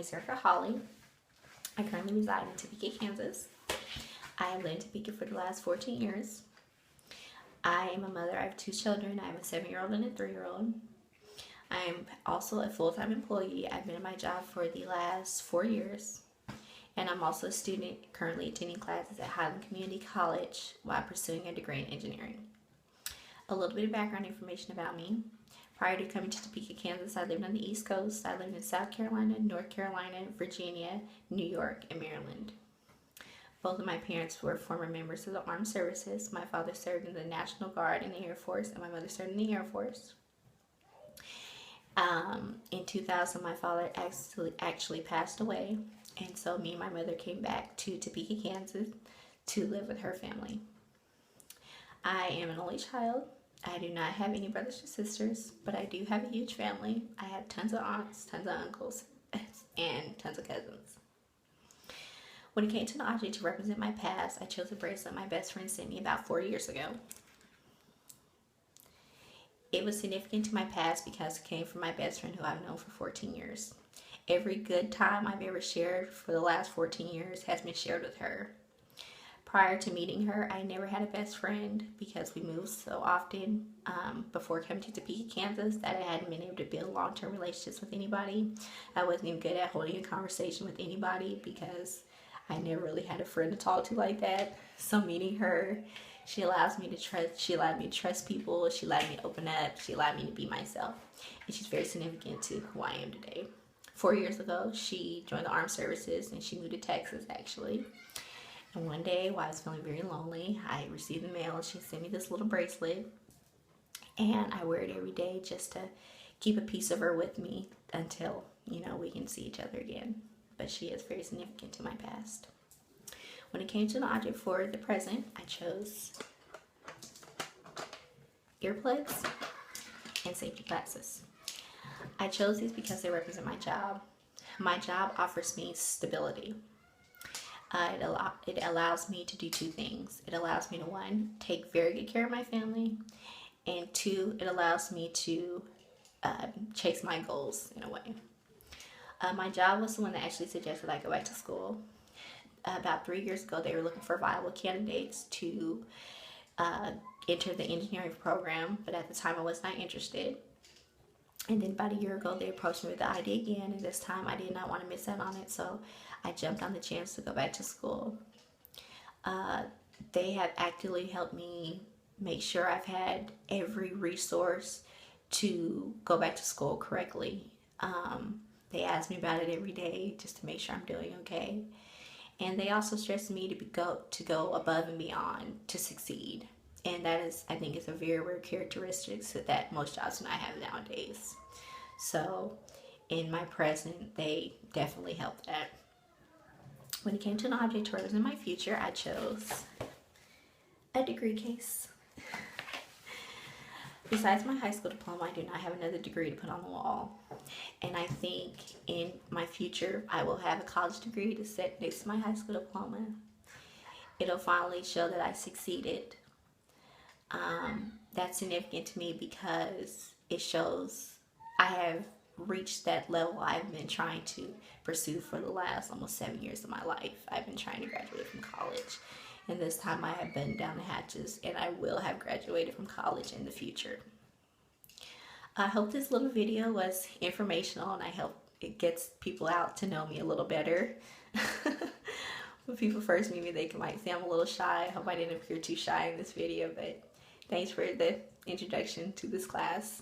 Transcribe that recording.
is Erica Holly. I currently reside in Topeka, Kansas. I have lived in Topeka for the last 14 years. I am a mother. I have 2 children. I have a 7-year-old and a 3-year-old. I am also a full-time employee. I've been in my job for the last 4 years. And I'm also a student currently attending classes at Highland Community College while pursuing a degree in engineering. A little bit of background information about me. Prior to coming to Topeka, Kansas, I lived on the East Coast. I lived in South Carolina, North Carolina, Virginia, New York, and Maryland. Both of my parents were former members of the Armed Services. My father served in the National Guard in the Air Force, and my mother served in the Air Force. In 2000, my father actually passed away, and so me and my mother came back to Topeka, Kansas to live with her family. I am an only child. I do not have any brothers or sisters, but I do have a huge family. I have tons of aunts, tons of uncles, and tons of cousins. When it came to an object to represent my past, I chose a bracelet my best friend sent me about 4 years ago. It was significant to my past because it came from my best friend who I've known for 14 years. Every good time I've ever shared for the last 14 years has been shared with her. Prior to meeting her, I never had a best friend because we moved so often before coming to Topeka, Kansas, that I hadn't been able to build long-term relationships with anybody. I wasn't even good at holding a conversation with anybody because I never really had a friend to talk to like that. So meeting her, she allowed me to trust people, she allowed me to open up, she allowed me to be myself. And she's very significant to who I am today. 4 years ago, she joined the Armed Services and she moved to Texas actually. And one day, while I was feeling very lonely, I received the mail and she sent me this little bracelet. And I wear it every day just to keep a piece of her with me until, we can see each other again. But she is very significant to my past. When it came to an object for the present, I chose earplugs and safety glasses. I chose these because they represent my job. My job offers me stability. It allows me to do 2 things. It allows me to, 1, take very good care of my family, and 2, it allows me to chase my goals in a way. My job was the one that actually suggested I go back to school. About 3 years ago, they were looking for viable candidates to enter the engineering program, but at the time I was not interested. And then about a year ago, they approached me with the idea again, and this time I did not want to miss out on it, so I jumped on the chance to go back to school. They have actively helped me make sure I've had every resource to go back to school correctly. They ask me about it every day just to make sure I'm doing okay. And they also stress me to go above and beyond to succeed. And that is, I think, is a very rare characteristic that most jobs do not have nowadays. So in my present, they definitely help that. When it came to an object to represent my future, I chose a degree case. Besides my high school diploma, I do not have another degree to put on the wall. And I think in my future, I will have a college degree to sit next to my high school diploma. It'll finally show that I succeeded. That's significant to me because it shows I have reached that level I've been trying to pursue for the last almost 7 years of my life. I've been trying to graduate from college, and this time I have been down the hatches, and I will have graduated from college in the future. I hope this little video was informational, and I hope it gets people out to know me a little better. When people first meet me, they might say I'm a little shy. I hope I didn't appear too shy in this video, but thanks for the introduction to this class.